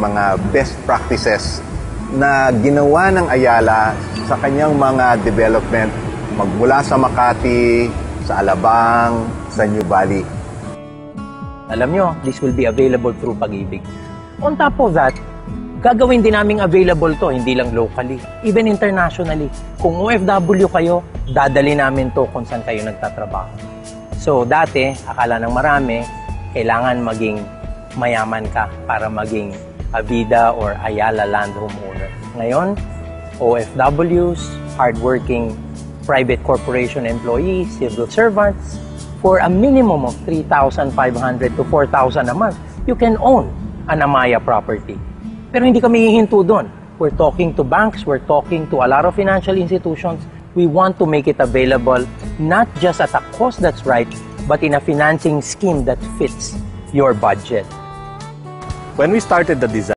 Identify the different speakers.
Speaker 1: mga best practices na ginawa ng Ayala sa kanyang mga development magmula sa Makati, sa Alabang, sa New Valley.
Speaker 2: Alam nyo, this will be available through Pag-ibig. On top of that, gagawin din naming available to, hindi lang locally, even internationally. Kung OFW kayo, dadali namin to kung saan kayo nagtatrabaho. So dati, akala ng marami, kailangan maging mayaman ka para maging Avida or Ayala land homeowner. Ngayon, OFWs, hardworking private corporation employees, civil servants, for a minimum of 3,500 to 4,000 a month, you can own an Amaya property. Pero hindi kami hihinto doon. We're talking to banks, we're talking to a lot of financial institutions. We want to make it available not just at a cost that's right, but in a financing scheme that fits your budget.
Speaker 3: When we started the design,